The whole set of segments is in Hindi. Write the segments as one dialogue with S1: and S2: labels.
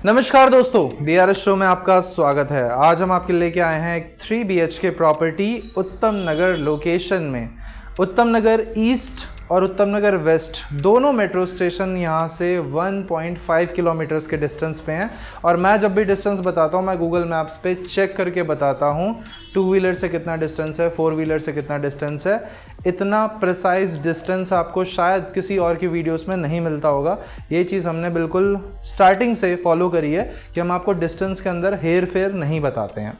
S1: नमस्कार दोस्तों, BRS शो में आपका स्वागत है। आज हम आपके लेके आए हैं एक 3 BHK प्रॉपर्टी उत्तम नगर लोकेशन में। उत्तम नगर ईस्ट और उत्तम नगर वेस्ट दोनों मेट्रो स्टेशन यहाँ से 1.5 किलोमीटर्स के डिस्टेंस पे हैं। और मैं जब भी डिस्टेंस बताता हूँ मैं गूगल मैप्स पे चेक करके बताता हूँ 2 व्हीलर से कितना डिस्टेंस है, 4 व्हीलर से कितना डिस्टेंस है। इतना प्रिसाइज डिस्टेंस आपको शायद किसी और की वीडियोस में नहीं मिलता होगा। ये चीज़ हमने बिल्कुल स्टार्टिंग से फॉलो करी है कि हम आपको डिस्टेंस के अंदर हेर फेर नहीं बताते हैं।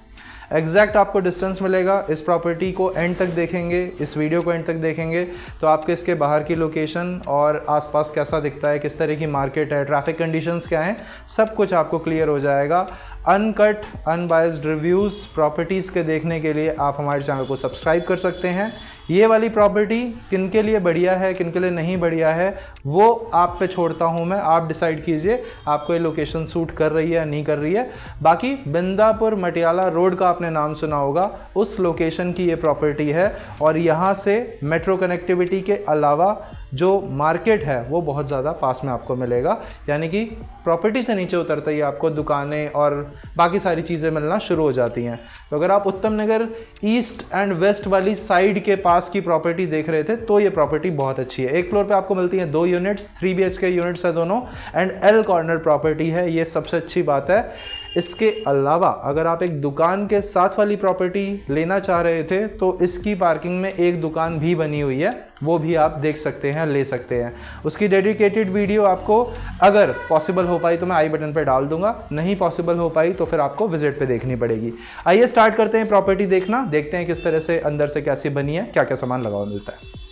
S1: एग्जैक्ट आपको डिस्टेंस मिलेगा। इस प्रॉपर्टी को एंड तक देखेंगे, इस वीडियो को एंड तक देखेंगे तो आपके इसके बाहर की लोकेशन और आसपास कैसा दिखता है, किस तरह की मार्केट है, ट्रैफिक कंडीशंस क्या हैं, सब कुछ आपको क्लियर हो जाएगा। अनकट अनबायस्ड रिव्यूज़ प्रॉपर्टीज़ के देखने के लिए आप हमारे चैनल को सब्सक्राइब कर सकते हैं। ये वाली प्रॉपर्टी किन के लिए बढ़िया है, किन के लिए नहीं बढ़िया है, वो आप पे छोड़ता हूँ मैं। आप डिसाइड कीजिए आपको ये लोकेशन सूट कर रही है या नहीं कर रही है। बाकी बिंदापुर मटियाला रोड का आपने नाम सुना होगा, उस लोकेशन की ये प्रॉपर्टी है। और यहाँ से मेट्रो कनेक्टिविटी के अलावा जो मार्केट है वो बहुत ज़्यादा पास में आपको मिलेगा, यानी कि प्रॉपर्टी से नीचे उतरते ही आपको दुकानें और बाकी सारी चीज़ें मिलना शुरू हो जाती हैं। तो अगर आप Uttam Nagar east and waste वाली साइड के पास की प्रॉपर्टी देख रहे थे तो ये प्रॉपर्टी बहुत अच्छी है। एक फ्लोर पे आपको मिलती हैं 2 यूनिट्स, 3 BHK यूनिट्स है दोनों, एंड L कॉर्नर प्रॉपर्टी है। ये सबसे अच्छी बात है। इसके अलावा अगर आप एक दुकान के साथ वाली प्रॉपर्टी लेना चाह रहे थे तो इसकी पार्किंग में एक दुकान भी बनी हुई है, वो भी आप देख सकते हैं, ले सकते हैं। उसकी डेडिकेटेड वीडियो आपको अगर पॉसिबल हो पाई तो मैं आई बटन पे डाल दूंगा, नहीं पॉसिबल हो पाई तो फिर आपको विजिट पे देखनी पड़ेगी। आइए स्टार्ट करते हैं प्रॉपर्टी देखना, देखते हैं किस तरह से अंदर से कैसी बनी है, क्या क्या सामान लगा हुआ मिलता है।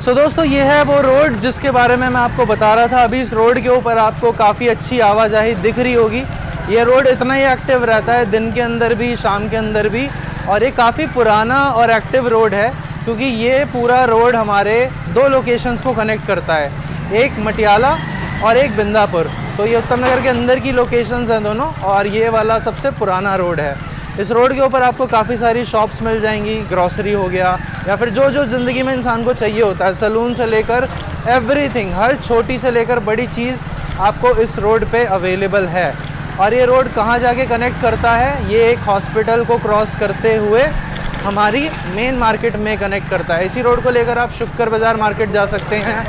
S1: दोस्तों ये है वो रोड जिसके बारे में मैं आपको बता रहा था। अभी इस रोड के ऊपर आपको काफ़ी अच्छी आवाजाही दिख रही होगी। ये रोड इतना ही एक्टिव रहता है दिन के अंदर भी, शाम के अंदर भी, और ये काफ़ी पुराना और एक्टिव रोड है क्योंकि ये पूरा रोड हमारे 2 लोकेशंस को कनेक्ट करता है, एक मटियाला और एक बिंदापुर। तो ये उत्तम नगर के अंदर की लोकेशंस हैं दोनों, और ये वाला सबसे पुराना रोड है। इस रोड के ऊपर आपको काफ़ी सारी शॉप्स मिल जाएंगी, ग्रॉसरी हो गया या फिर जो जो ज़िंदगी में इंसान को चाहिए होता है, सलून से लेकर एवरीथिंग, हर छोटी से लेकर बड़ी चीज़ आपको इस रोड पे अवेलेबल है। और ये रोड कहाँ जाके कनेक्ट करता है, ये एक हॉस्पिटल को क्रॉस करते हुए हमारी मेन मार्केट में कनेक्ट करता है। इसी रोड को लेकर आप शुक्र बाज़ार मार्केट जा सकते हैं,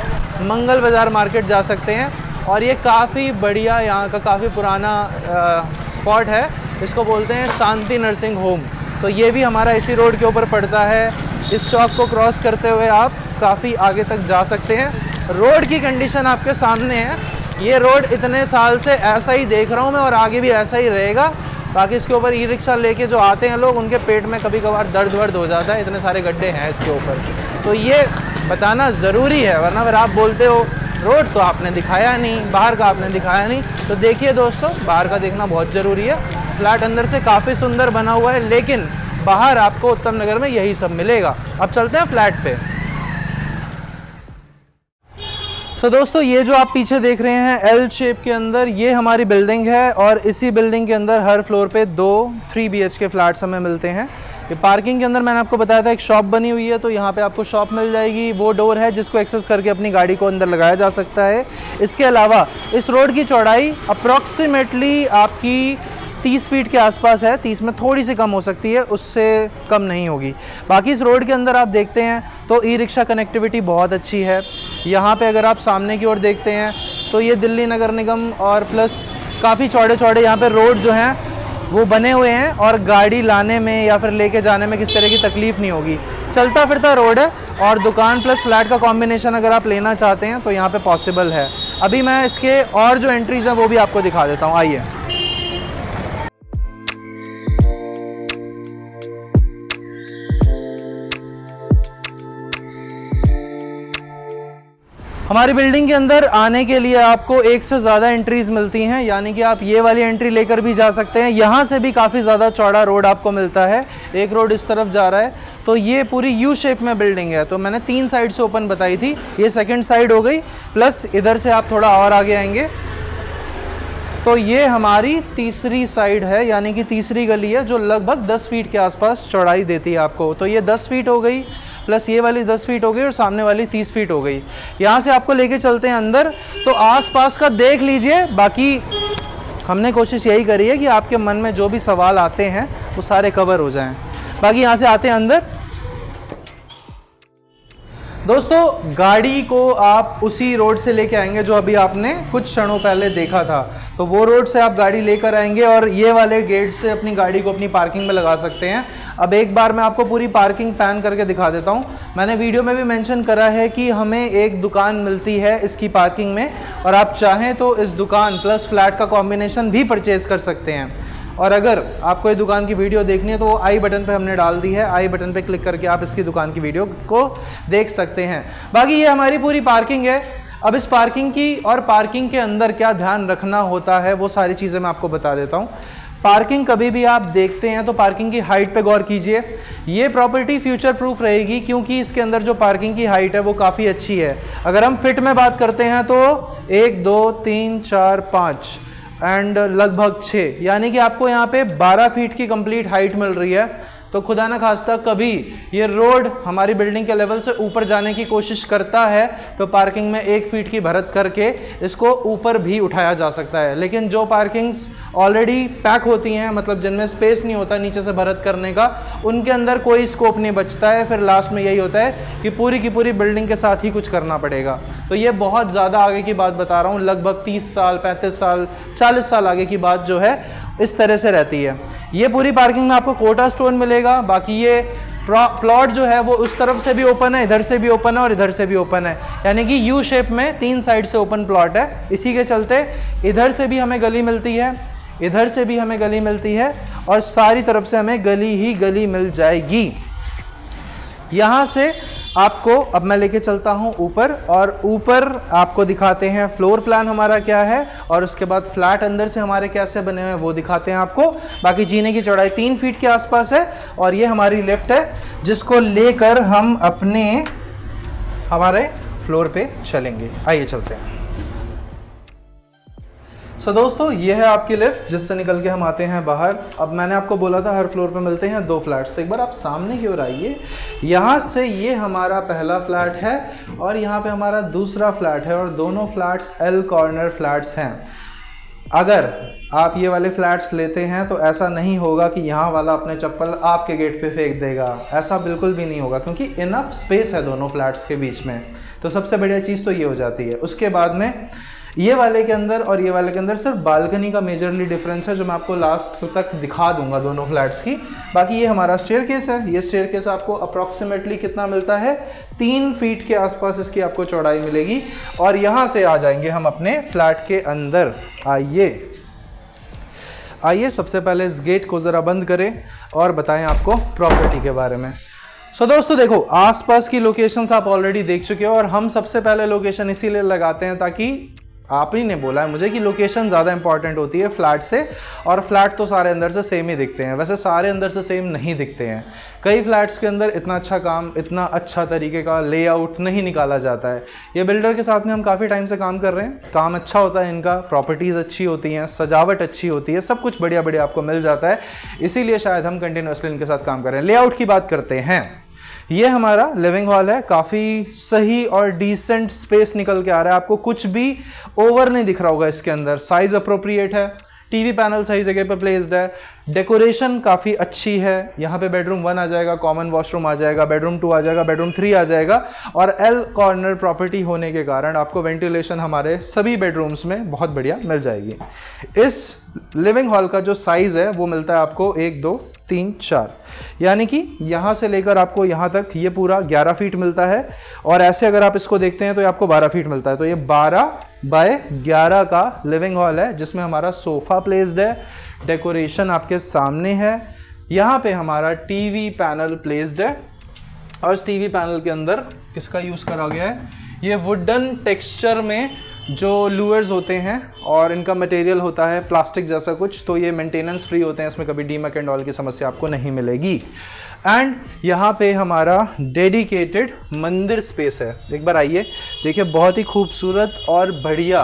S1: मंगल बाज़ार मार्केट जा सकते हैं। और ये काफ़ी बढ़िया, यहाँ का काफ़ी पुराना स्पॉट है, इसको बोलते हैं शांति नर्सिंग होम। तो ये भी हमारा इसी रोड के ऊपर पड़ता है। इस चौक को क्रॉस करते हुए आप काफ़ी आगे तक जा सकते हैं। रोड की कंडीशन आपके सामने है। ये रोड इतने साल से ऐसा ही देख रहा हूँ मैं और आगे भी ऐसा ही रहेगा। बाकी इसके ऊपर ई रिक्शा लेके जो आते हैं लोग, उनके पेट में कभी कभार दर्द वर्द हो जाता है, इतने सारे गड्ढे हैं इसके ऊपर। तो ये बताना ज़रूरी है, वरना अगर आप बोलते हो रोड तो आपने दिखाया नहीं, बाहर का आपने दिखाया नहीं। तो देखिए दोस्तों, बाहर का देखना बहुत ज़रूरी है। फ्लैट अंदर से काफ़ी सुंदर बना हुआ है, लेकिन बाहर आपको उत्तम नगर में यही सब मिलेगा। अब चलते हैं फ्लैट पे। दोस्तों ये जो आप पीछे देख रहे हैं L शेप के अंदर, ये हमारी बिल्डिंग है और इसी बिल्डिंग के अंदर हर फ्लोर पे 2 3 BHK फ्लैट्स हमें मिलते हैं। ये पार्किंग के अंदर मैंने आपको बताया था एक शॉप बनी हुई है, तो यहाँ पे आपको शॉप मिल जाएगी। वो डोर है जिसको एक्सेस करके अपनी गाड़ी को अंदर लगाया जा सकता है। इसके अलावा इस रोड की चौड़ाई अप्रॉक्सीमेटली आपकी 30 फीट के आसपास है। 30 में थोड़ी सी कम हो सकती है, उससे कम नहीं होगी। बाकी इस रोड के अंदर आप देखते हैं तो ई रिक्शा कनेक्टिविटी बहुत अच्छी है। यहाँ पे अगर आप सामने की ओर देखते हैं तो ये दिल्ली नगर निगम और प्लस काफ़ी चौड़े चौड़े यहाँ पे रोड जो हैं वो बने हुए हैं, और गाड़ी लाने में या फिर लेके जाने में किस तरह की तकलीफ नहीं होगी। चलता फिरता रोड है और दुकान प्लस फ्लैट का कॉम्बिनेशन अगर आप लेना चाहते हैं तो यहाँ पे पॉसिबल है। अभी मैं इसके और जो एंट्रीज हैं वो भी आपको दिखा देता हूँ, आइए। हमारी बिल्डिंग के अंदर आने के लिए आपको 1 से ज़्यादा एंट्रीज मिलती हैं, यानी कि आप ये वाली एंट्री लेकर भी जा सकते हैं। यहाँ से भी काफ़ी ज़्यादा चौड़ा रोड आपको मिलता है। एक रोड इस तरफ जा रहा है, तो ये पूरी यू शेप में बिल्डिंग है। तो मैंने 3 साइड से ओपन बताई थी, ये सेकंड साइड हो गई। प्लस इधर से आप थोड़ा और आगे आएंगे तो ये हमारी तीसरी साइड है, यानी कि तीसरी गली है जो लगभग 10 फीट के आसपास चौड़ाई देती है आपको। तो ये 10 फीट हो गई, प्लस ये वाली 10 फीट हो गई और सामने वाली 30 फीट हो गई। यहाँ से आपको लेके चलते हैं अंदर, तो आसपास का देख लीजिए। बाकी हमने कोशिश यही करी है कि आपके मन में जो भी सवाल आते हैं वो सारे कवर हो जाएं। बाकी यहाँ से आते हैं अंदर। दोस्तों गाड़ी को आप उसी रोड से लेके आएंगे जो अभी आपने कुछ क्षणों पहले देखा था, तो वो रोड से आप गाड़ी लेकर आएंगे और ये वाले गेट से अपनी गाड़ी को अपनी पार्किंग में लगा सकते हैं। अब एक बार मैं आपको पूरी पार्किंग पैन करके दिखा देता हूं। मैंने वीडियो में भी मेंशन करा है कि हमें एक दुकान मिलती है इसकी पार्किंग में, और आप चाहें तो इस दुकान प्लस फ्लैट का कॉम्बिनेशन भी परचेज कर सकते हैं। और अगर आपको ये दुकान की वीडियो देखनी है तो वो आई बटन पे हमने डाल दी है, आई बटन पे क्लिक करके आप इसकी दुकान की वीडियो को देख सकते हैं। बाकी ये हमारी पूरी पार्किंग है। अब इस पार्किंग की और पार्किंग के अंदर क्या ध्यान रखना होता है वो सारी चीज़ें मैं आपको बता देता हूँ। पार्किंग कभी भी आप देखते हैं तो पार्किंग की हाइट पे गौर कीजिए। ये प्रॉपर्टी फ्यूचर प्रूफ रहेगी क्योंकि इसके अंदर जो पार्किंग की हाइट है वो काफ़ी अच्छी है। अगर हम फिट में बात करते हैं तो 1 2 3 4 5 एंड लगभग 6, यानी कि आपको यहाँ पे 12 फीट की कंप्लीट हाइट मिल रही है। तो खुदा ना खास्ता कभी ये रोड हमारी बिल्डिंग के लेवल से ऊपर जाने की कोशिश करता है तो पार्किंग में 1 फीट की भरत करके इसको ऊपर भी उठाया जा सकता है। लेकिन जो पार्किंग्स ऑलरेडी पैक होती हैं, मतलब जिनमें स्पेस नहीं होता नीचे से भरत करने का, उनके अंदर कोई स्कोप नहीं बचता है। फिर लास्ट में यही होता है कि पूरी की पूरी बिल्डिंग के साथ ही कुछ करना पड़ेगा। तो ये बहुत ज़्यादा आगे की बात बता रहा हूँ, लगभग 30 साल 35 साल 40 साल आगे की बात जो है इस तरह से रहती है। ये पूरी पार्किंग में आपको कोटा स्टोन मिलेगा। बाकी ये प्लॉट जो है वो उस तरफ से भी ओपन है, इधर से भी ओपन है और इधर से भी ओपन है, यानी कि यू शेप में 3 साइड से ओपन प्लॉट है। इसी के चलते इधर से भी हमें गली मिलती है, इधर से भी हमें गली मिलती है और सारी तरफ से हमें गली ही गली मिल जाएगी। यहां से आपको अब मैं लेके चलता हूं ऊपर, और ऊपर आपको दिखाते हैं फ्लोर प्लान हमारा क्या है, और उसके बाद फ्लैट अंदर से हमारे कैसे बने हुए हैं वो दिखाते हैं आपको। बाकी जीने की चौड़ाई 3 फीट के आसपास है, और ये हमारी लिफ्ट है जिसको लेकर हम अपने हमारे फ्लोर पे चलेंगे। आइए चलते हैं। सो दोस्तों ये है आपकी लिफ्ट जिससे निकल के हम आते हैं बाहर। अब मैंने आपको बोला था हर फ्लोर पे मिलते हैं 2 फ्लैट्स, तो एक बार आप सामने की ओर आइए। यहाँ से ये हमारा पहला फ्लैट है और यहाँ पे हमारा दूसरा फ्लैट है, और दोनों फ्लैट्स एल कॉर्नर फ्लैट्स हैं। अगर आप ये वाले फ्लैट्स लेते हैं तो ऐसा नहीं होगा कि यहाँ वाला अपने चप्पल आपके गेट पे फेंक देगा, ऐसा बिल्कुल भी नहीं होगा क्योंकि इनफ स्पेस है दोनों फ्लैट्स के बीच में। तो सबसे बढ़िया चीज़ तो ये हो जाती है। उसके बाद में ये वाले के अंदर और ये वाले के अंदर सिर्फ बालकनी का मेजरली डिफरेंस है जो मैं आपको लास्ट तक दिखा दूंगा दोनों फ्लैट्स की। बाकी ये हमारा स्टेयरकेस है। ये स्टेयरकेस आपको अप्रॉक्सीमेटली कितना मिलता है, 3 फीट के आसपास इसकी आपको चौड़ाई मिलेगी। और यहाँ से आ जाएंगे हम अपने फ्लैट के अंदर। आइए सबसे पहले इस गेट को ज़रा बंद करें और बताएं आपको प्रॉपर्टी के बारे में। दोस्तों देखो, आसपास की लोकेशंस आप ऑलरेडी देख चुके हो, और हम सबसे पहले लोकेशन इसीलिए लगाते हैं ताकि आप ही ने बोला है मुझे कि लोकेशन ज़्यादा इंपॉर्टेंट होती है फ्लैट से, और फ्लैट तो सारे अंदर से सेम ही दिखते हैं। वैसे सारे अंदर से सेम नहीं दिखते हैं, कई फ्लैट्स के अंदर इतना अच्छा काम, इतना अच्छा तरीके का लेआउट नहीं निकाला जाता है। ये बिल्डर के साथ में हम काफ़ी टाइम से काम कर रहे हैं, काम अच्छा होता है इनका, प्रॉपर्टीज़ अच्छी होती हैं, सजावट अच्छी होती है, सब कुछ बढ़िया बढ़िया आपको मिल जाता है, इसीलिए शायद हम कंटिन्यूसली इनके साथ काम कर रहे हैं। लेआउट की बात करते हैं। ये हमारा लिविंग हॉल है, काफ़ी सही और डिसेंट स्पेस निकल के आ रहा है, आपको कुछ भी ओवर नहीं दिख रहा होगा इसके अंदर। साइज अप्रोप्रिएट है, टीवी पैनल सही जगह पे प्लेस्ड है, डेकोरेशन काफ़ी अच्छी है। यहाँ पे बेडरूम 1 आ जाएगा, कॉमन वॉशरूम आ जाएगा, बेडरूम 2 आ जाएगा, बेडरूम 3 आ जाएगा, और एल कॉर्नर प्रॉपर्टी होने के कारण आपको वेंटिलेशन हमारे सभी बेडरूम्स में बहुत बढ़िया मिल जाएगी। इस लिविंग हॉल का जो साइज है वो मिलता है आपको 1 2 3 4, यानी कि यहाँ से लेकर आपको यहाँ तक ये पूरा 11 फीट मिलता है, और ऐसे अगर आप इसको देखते हैं तो ये आपको 12 फीट मिलता है। तो ये 12 बाय 11 का लिविंग हॉल है जिसमें हमारा सोफा प्लेस्ड है, डेकोरेशन आपके सामने है। यहाँ पे हमारा टीवी पैनल प्लेस्ड है, और इस टीवी पैनल के अंदर किसका यूज करा गया है, ये वुडन टेक्सचर में जो लूअर्स होते हैं, और इनका मटेरियल होता है प्लास्टिक जैसा कुछ, तो ये मेंटेनेंस फ्री होते हैं, इसमें कभी डीमक एंड ऑल की समस्या आपको नहीं मिलेगी। एंड यहाँ पे हमारा डेडिकेटेड मंदिर स्पेस है। एक बार आइए देखिए, बहुत ही खूबसूरत और बढ़िया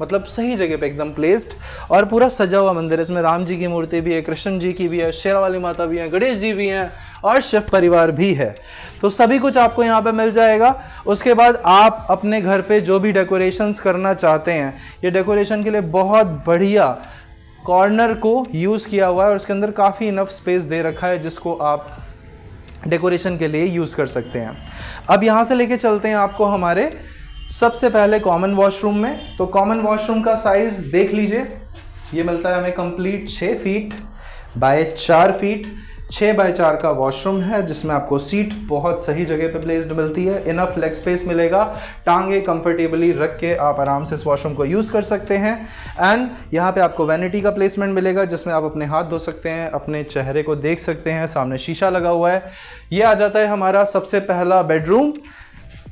S1: मतलब सही जगह पे एकदम प्लेस्ड, और पूरा सजा हुआ मंदिर है। इसमें राम जी की मूर्ति भी है, कृष्ण जी की भी है, शेरावाली माता भी है, गणेश जी भी हैं और शिव परिवार भी है। तो सभी कुछ आपको यहाँ पे मिल जाएगा। उसके बाद आप अपने घर पे जो भी डेकोरेशंस करना चाहते हैं, ये डेकोरेशन के लिए बहुत बढ़िया कॉर्नर को यूज किया हुआ है और इसके अंदर काफी इनफ स्पेस दे रखा है जिसको आप डेकोरेशन के लिए यूज कर सकते हैं। अब यहां से लेके चलते हैं आपको हमारे सबसे पहले कॉमन वॉशरूम में। तो कॉमन वॉशरूम का साइज देख लीजिए, ये मिलता है हमें complete 6 feet by 4 feet. 6 by 4 का वॉशरूम है जिसमें आपको सीट बहुत सही जगह पे प्लेस्ड मिलती है, इनफ लेग स्पेस मिलेगा, टांगे कंफर्टेबली रख के आप आराम से इस वॉशरूम को यूज कर सकते हैं। एंड यहाँ पे आपको वैनिटी का प्लेसमेंट मिलेगा जिसमें आप अपने हाथ धो सकते हैं, अपने चेहरे को देख सकते हैं, सामने शीशा लगा हुआ है। ये आ जाता है हमारा सबसे पहला बेडरूम।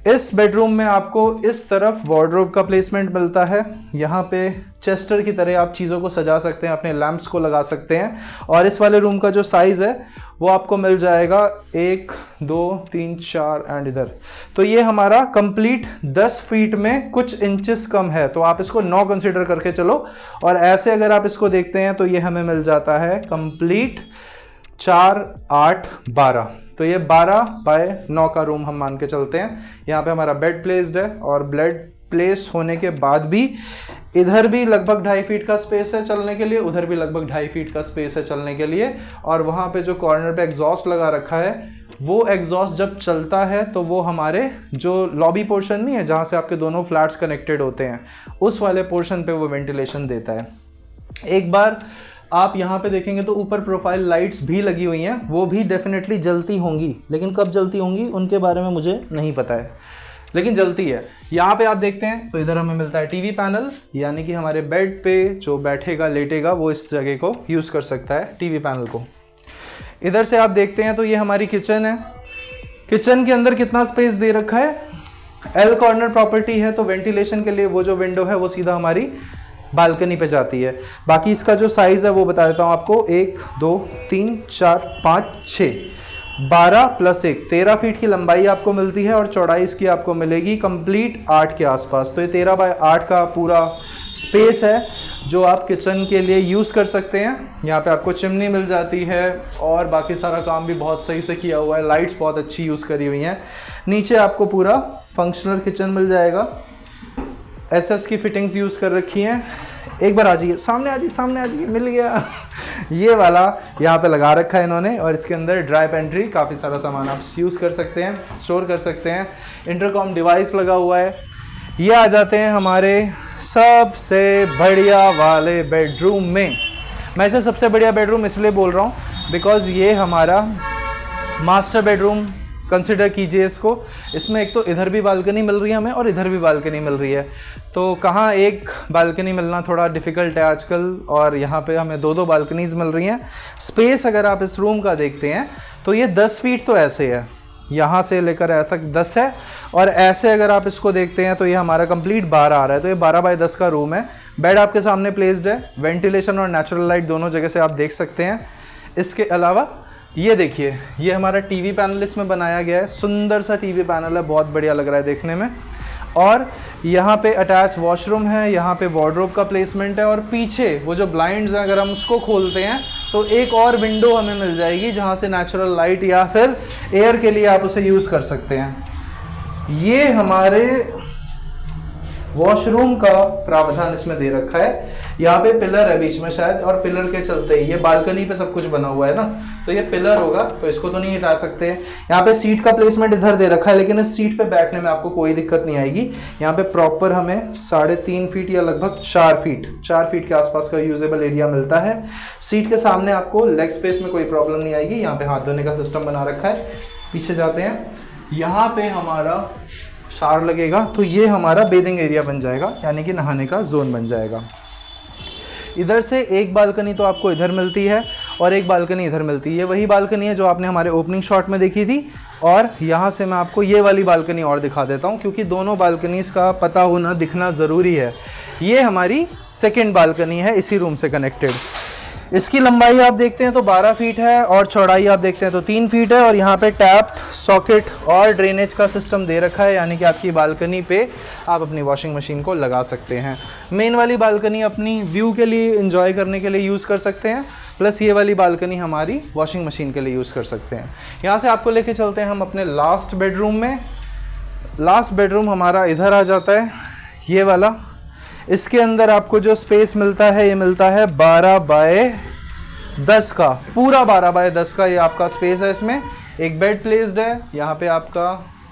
S1: इस बेडरूम में आपको इस तरफ वार्डरोब का प्लेसमेंट मिलता है। यहाँ पे चेस्टर की तरह आप चीज़ों को सजा सकते हैं, अपने लैंप्स को लगा सकते हैं। और इस वाले रूम का जो साइज है वो आपको मिल जाएगा 1 2 3 4 एंड इधर। तो ये हमारा कंप्लीट 10 फीट में कुछ इंचेस कम है, तो आप इसको 9 कंसिडर करके चलो। और ऐसे अगर आप इसको देखते हैं तो ये हमें मिल जाता है कंप्लीट 4 8 12। तो ये 12 बाय 9 का रूम हम मान के चलते हैं। यहाँ पे हमारा बेड प्लेस्ड है और बेड प्लेस होने के बाद भी इधर भी लगभग 2.5 फीट का स्पेस है चलने के लिए, उधर भी लगभग 2.5 फीट का स्पेस है चलने के लिए। और वहाँ पे जो कॉर्नर पे एग्जॉस्ट लगा रखा है, वो एग्जॉस्ट जब चलता है तो वो हमारे जो लॉबी पोर्शन नहीं है जहाँ से आपके दोनों फ्लैट्स कनेक्टेड होते हैं, उस वाले पोर्शन पे वो वेंटिलेशन देता है। एक बार आप यहाँ पे देखेंगे तो ऊपर प्रोफाइल लाइट्स भी लगी हुई हैं, वो भी डेफिनेटली जलती होंगी, लेकिन कब जलती होंगी उनके बारे में मुझे नहीं पता है, लेकिन जलती है। यहाँ पे आप देखते हैं तो इधर हमें मिलता है टीवी पैनल, यानी कि हमारे बेड पे जो बैठेगा लेटेगा वो इस जगह को यूज कर सकता है टीवी पैनल को। इधर से आप देखते हैं तो ये हमारी किचन है। किचन के अंदर कितना स्पेस दे रखा है, एल कॉर्नर प्रॉपर्टी है, तो वेंटिलेशन के लिए वो जो विंडो है वो सीधा हमारी बालकनी पे जाती है। बाकी इसका जो साइज है वो बता देता हूं आपको, 1 2 3 4 5 6 12 प्लस 1 13 फीट की लंबाई आपको मिलती है और चौड़ाई इसकी आपको मिलेगी कंप्लीट 8 के आसपास। तो ये 13 बाय 8 का पूरा स्पेस है जो आप किचन के लिए यूज कर सकते हैं। यहाँ पे आपको चिमनी मिल जाती है और बाकी सारा काम भी बहुत सही से किया हुआ है, लाइट्स बहुत अच्छी यूज करी हुई हैं। नीचे आपको पूरा फंक्शनल किचन मिल जाएगा, एसएस की फिटिंग्स यूज कर रखी हैं। एक बार आ जाइए, सामने आ जाइए, सामने आ जाइए, मिल गया। ये वाला यहाँ पे लगा रखा है इन्होंने और इसके अंदर ड्राई पेंट्री, काफी सारा सामान आप यूज कर सकते हैं, स्टोर कर सकते हैं। इंटरकॉम डिवाइस लगा हुआ है। ये आ जाते हैं हमारे सबसे बढ़िया वाले बेडरूम में। मैं इसे सबसे बढ़िया बेडरूम इसलिए बोल रहा हूँ बिकॉज ये हमारा मास्टर बेडरूम कंसिडर कीजिए इसको। इसमें एक तो इधर भी बालकनी मिल रही है हमें और इधर भी बालकनी मिल रही है, तो कहाँ एक बालकनी मिलना थोड़ा डिफिकल्ट है आजकल, और यहाँ पे हमें 2 बालकनीज मिल रही हैं। स्पेस अगर आप इस रूम का देखते हैं तो ये 10 फीट तो ऐसे है, यहाँ से लेकर ऐसा तक 10 है, और ऐसे अगर आप इसको देखते हैं तो ये हमारा कंप्लीट 12 आ रहा है। तो ये 12 बाय 10 का रूम है। बेड आपके सामने प्लेस्ड है, वेंटिलेशन और नेचुरल लाइट दोनों जगह से आप देख सकते हैं। इसके अलावा ये देखिए, ये हमारा टीवी पैनल इसमें बनाया गया है, सुंदर सा टीवी पैनल है, बहुत बढ़िया लग रहा है देखने में। और यहाँ पे अटैच वॉशरूम है, यहाँ पे वार्डरोब का प्लेसमेंट है, और पीछे वो जो ब्लाइंड्स हैं अगर हम उसको खोलते हैं तो एक और विंडो हमें मिल जाएगी जहाँ से नेचुरल लाइट या फिर एयर के लिए आप उसे यूज कर सकते हैं। ये हमारे वॉशरूम का प्रावधान इसमें दे रखा है। यहाँ पे पिलर है बीच में शायद, और पिलर के चलते ही ये बालकनी पे सब कुछ बना हुआ है ना, तो ये पिलर होगा, तो इसको तो नहीं हटा सकते। यहाँ पे सीट का प्लेसमेंट इधर दे रखा है, लेकिन इस सीट पे बैठने में आपको कोई दिक्कत नहीं आएगी। यहाँ पे प्रॉपर हमें 3.5 फीट या लगभग 4 फीट के आसपास का यूजेबल एरिया मिलता है। सीट के सामने आपको लेग स्पेस में कोई प्रॉब्लम नहीं आएगी। यहाँ पे हाथ धोने का सिस्टम बना रखा है। पीछे जाते हैं, यहाँ पे हमारा शावर लगेगा, तो ये हमारा बेदिंग एरिया बन जाएगा, यानी कि नहाने का जोन बन जाएगा। इधर से एक बालकनी तो आपको इधर मिलती है और एक बालकनी इधर मिलती है। ये वही बालकनी है जो आपने हमारे ओपनिंग शॉट में देखी थी, और यहाँ से मैं आपको ये वाली बालकनी और दिखा देता हूँ, क्योंकि दोनों बालकनीज का पता होना, दिखना ज़रूरी है। ये हमारी सेकेंड बालकनी है इसी रूम से कनेक्टेड। इसकी लंबाई आप देखते हैं तो 12 फीट है और चौड़ाई आप देखते हैं तो 3 फीट है और यहाँ पे टैप, सॉकेट और ड्रेनेज का सिस्टम दे रखा है, यानी कि आपकी बालकनी पे आप अपनी वॉशिंग मशीन को लगा सकते हैं। मेन वाली बालकनी अपनी व्यू के लिए, एंजॉय करने के लिए यूज़ कर सकते हैं, प्लस ये वाली बालकनी हमारी वॉशिंग मशीन के लिए यूज़ कर सकते हैं। यहाँ से आपको लेके चलते हैं हम अपने लास्ट बेडरूम में। लास्ट बेडरूम हमारा इधर आ जाता है, ये वाला। इसके अंदर आपको जो स्पेस मिलता है ये मिलता है 12 बाय 10 का, पूरा 12 बाय 10 का ये आपका स्पेस है। इसमें एक बेड प्लेस्ड है, यहाँ पे आपका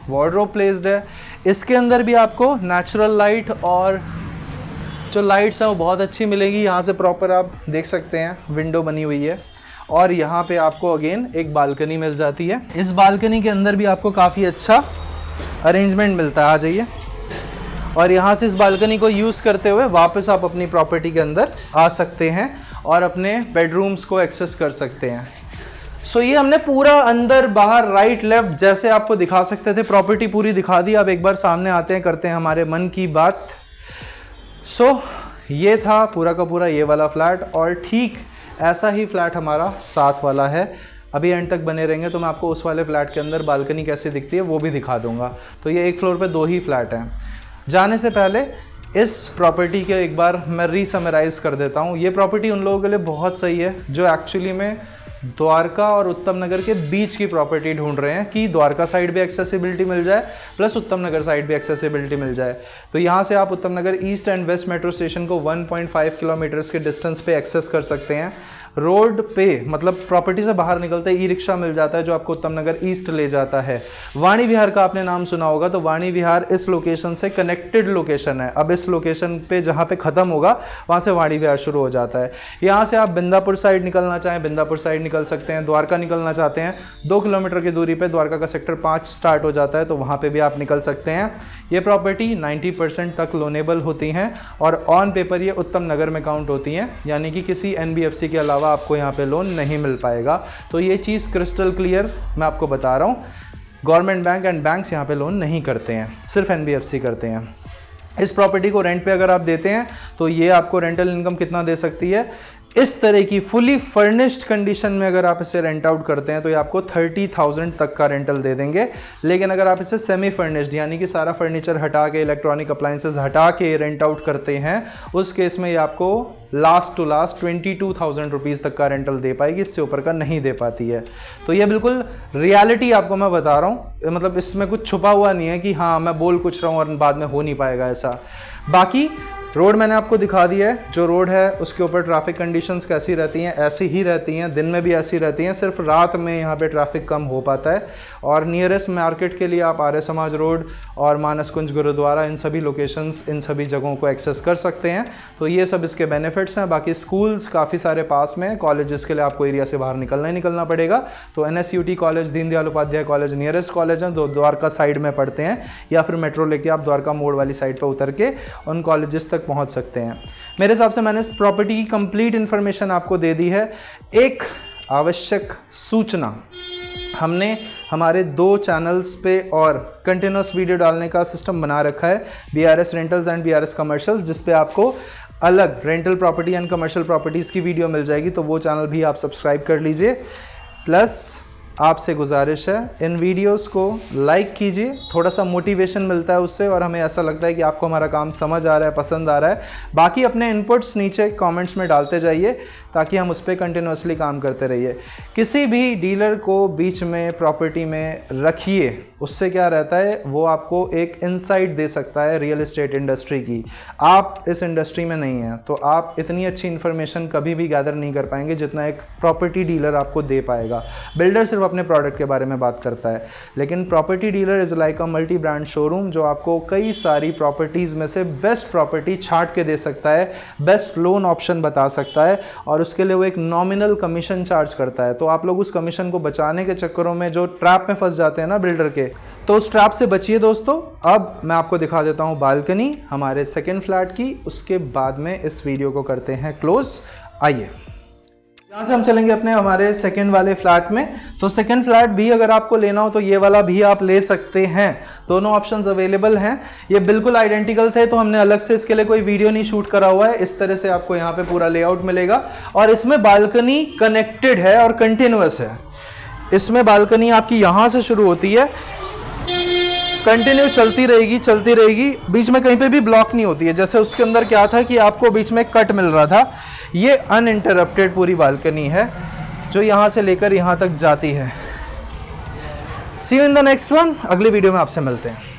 S1: वार्डरोब प्लेस्ड है। इसके अंदर भी आपको नेचुरल लाइट और जो लाइट्स हैं वो बहुत अच्छी मिलेगी। यहाँ से प्रॉपर आप देख सकते हैं विंडो बनी हुई है और यहाँ पे आपको अगेन एक बालकनी मिल जाती है। इस बालकनी के अंदर भी आपको काफ़ी अच्छा अरेंजमेंट मिलता है। आ जाइए। और यहाँ से इस बालकनी को यूज़ करते हुए वापस आप अपनी प्रॉपर्टी के अंदर आ सकते हैं और अपने बेडरूम्स को एक्सेस कर सकते हैं। सो ये हमने पूरा अंदर बाहर राइट लेफ्ट जैसे आपको दिखा सकते थे प्रॉपर्टी पूरी दिखा दी। अब एक बार सामने आते हैं, करते हैं हमारे मन की बात। सो ये था पूरा का पूरा ये वाला फ्लैट और ठीक ऐसा ही फ्लैट हमारा साथ वाला है। अभी एंड तक बने रहेंगे तो मैं आपको उस वाले फ्लैट के अंदर बालकनी कैसे दिखती है वो भी दिखा दूंगा। तो ये एक फ्लोर पे 2 ही फ्लैट हैं। जाने से पहले इस प्रॉपर्टी के एक बार मैं रीसमराइज कर देता हूँ। ये प्रॉपर्टी उन लोगों के लिए बहुत सही है जो एक्चुअली में द्वारका और उत्तम नगर के बीच की प्रॉपर्टी ढूंढ रहे हैं कि द्वारका साइड भी एक्सेसिबिलिटी मिल जाए प्लस उत्तम नगर साइड भी एक्सेसिबिलिटी मिल जाए। तो यहाँ से आप Uttam Nagar east and west metro station को 1.5 किलोमीटर्स के डिस्टेंस पे एक्सेस कर सकते हैं। रोड पे मतलब प्रॉपर्टी से बाहर निकलते ई रिक्शा मिल जाता है जो आपको उत्तम नगर ईस्ट ले जाता है। वाणी विहार का आपने नाम सुना होगा, तो वाणी विहार इस लोकेशन से कनेक्टेड लोकेशन है। अब इस लोकेशन पे जहाँ पे खत्म होगा वहाँ से वाणी विहार शुरू हो जाता है। यहाँ से आप बिंदापुर साइड निकलना चाहें बिंदापुर साइड निकल सकते हैं। द्वारका निकलना चाहते हैं 2 किलोमीटर की दूरी पे द्वारका का सेक्टर 5 स्टार्ट हो जाता है, तो वहाँ पे भी आप निकल सकते हैं। ये प्रॉपर्टी 90% तक लोनेबल होती हैं और ऑन पेपर ये उत्तम नगर में काउंट होती हैं, यानी कि किसी NBFC के अलावा आपको यहाँ पे लोन नहीं मिल पाएगा। तो ये चीज़ क्रिस्टल क्लियर मैं आपको बता रहा हूँ। गवर्नमेंट बैंक एंड बैंक्स यहाँ पे लोन नहीं करते हैं, सिर्फ NBFC करते हैं। इस प्रॉपर्टी को रेंट पे अगर आप देते हैं तो ये आपको रेंटल इनकम कितना दे सकती है, इस तरह की फुली फर्निश्ड कंडीशन में अगर आप इसे रेंट आउट करते हैं तो ये आपको 30,000 तक का रेंटल दे देंगे। लेकिन अगर आप इसे सेमी फर्निश्ड यानी कि सारा फर्नीचर हटा के, इलेक्ट्रॉनिक अप्लायंसेस हटा के रेंट आउट करते हैं, उस केस में ये आपको लास्ट टू लास्ट 22,000 रुपीज़ तक का रेंटल दे पाएगी, इससे ऊपर का नहीं दे पाती है। तो ये बिल्कुल रियलिटी आपको मैं बता रहा हूँ, मतलब इसमें कुछ छुपा हुआ नहीं है कि हाँ मैं बोल कुछ रहा हूँ और बाद में हो नहीं पाएगा ऐसा। बाकी रोड मैंने आपको दिखा दिया है, जो रोड है उसके ऊपर ट्रैफिक कंडीशंस कैसी रहती हैं, ऐसी ही रहती हैं, दिन में भी ऐसी रहती हैं, सिर्फ रात में यहाँ पे ट्रैफिक कम हो पाता है। और नियरेस्ट मार्केट के लिए आप आर्य समाज रोड और मानस कुंज गुरुद्वारा इन सभी लोकेशंस, इन सभी जगहों को एक्सेस कर सकते हैं। तो ये सब इसके बेनिफिट्स हैं। बाकी स्कूल्स काफ़ी सारे पास में, कॉलेजेस के लिए आपको एरिया से बाहर निकलना ही निकलना पड़ेगा। तो NSUT college, Deendayal Upadhyay college nearest college हैं, जो द्वारका साइड में पढ़ते हैं, या फिर मेट्रो लेके आप द्वारका मोड़ वाली साइड पर उतर के उन कॉलेजेस तक पहुँच सकते हैं। मेरे हिसाब से मैंने इस प्रॉपर्टी की कंप्लीट इंफॉर्मेशन आपको दे दी है। एक आवश्यक सूचना, हमने हमारे 2 चैनल्स पे और कंटिन्यूस वीडियो डालने का सिस्टम बना रखा है, BRS rentals and BRS commercials, जिस पे आपको अलग rental property and commercial properties की वीडियो मिल जाएगी। तो वो चैनल भी आप सब्सक्राइब कर लीजिए। प्लस आपसे गुजारिश है इन वीडियोस को लाइक कीजिए, थोड़ा सा मोटिवेशन मिलता है उससे और हमें ऐसा लगता है कि आपको हमारा काम समझ आ रहा है, पसंद आ रहा है। बाकी अपने इनपुट्स नीचे कमेंट्स में डालते जाइए ताकि हम उस पर कंटिन्यूसली काम करते रहिए। किसी भी डीलर को बीच में प्रॉपर्टी में रखिए, उससे क्या रहता है, वो आपको एक इनसाइट दे सकता है रियल एस्टेट इंडस्ट्री की। आप इस इंडस्ट्री में नहीं हैं तो आप इतनी अच्छी इन्फॉर्मेशन कभी भी गैदर नहीं कर पाएंगे जितना एक प्रॉपर्टी डीलर आपको दे पाएगा। बिल्डर सिर्फ अपने प्रोडक्ट के बारे में बात करता है, लेकिन property dealer is like a multi brand showroom जो आपको कई सारी प्रॉपर्टीज में से बेस्ट प्रॉपर्टी छांट के दे सकता है, बेस्ट लोन ऑप्शन बता सकता है और उसके लिए वो एक नॉमिनल कमीशन चार्ज करता है। तो आप लोग उस कमीशन को बचाने के चक्करों में जो ट्रैप में फंस जाते हैं ना बिल्डर के, तो उस ट्रैप से बचिए दोस्तों। अब मैं आपको दिखा देता हूं बालकनी हमारे सेकंड फ्लैट की, उसके बाद में इस वीडियो को करते हैं क्लोज। आइए, यहाँ से हम चलेंगे अपने हमारे सेकंड वाले फ्लैट में। तो सेकंड फ्लैट भी अगर आपको लेना हो तो ये वाला भी आप ले सकते हैं, दोनों ऑप्शंस अवेलेबल हैं। ये बिल्कुल आइडेंटिकल थे तो हमने अलग से इसके लिए कोई वीडियो नहीं शूट करा हुआ है। इस तरह से आपको यहाँ पे पूरा लेआउट मिलेगा और इसमें बालकनी कनेक्टेड है और कंटिन्यूअस है। इसमें बालकनी आपकी यहाँ से शुरू होती है, कंटिन्यू चलती रहेगी, बीच में कहीं पे भी ब्लॉक नहीं होती है। जैसे उसके अंदर क्या था कि आपको बीच में कट मिल रहा था, ये अनइंटरप्टेड पूरी बालकनी है जो यहां से लेकर यहां तक जाती है। See you in the next one, अगली वीडियो में आपसे मिलते हैं।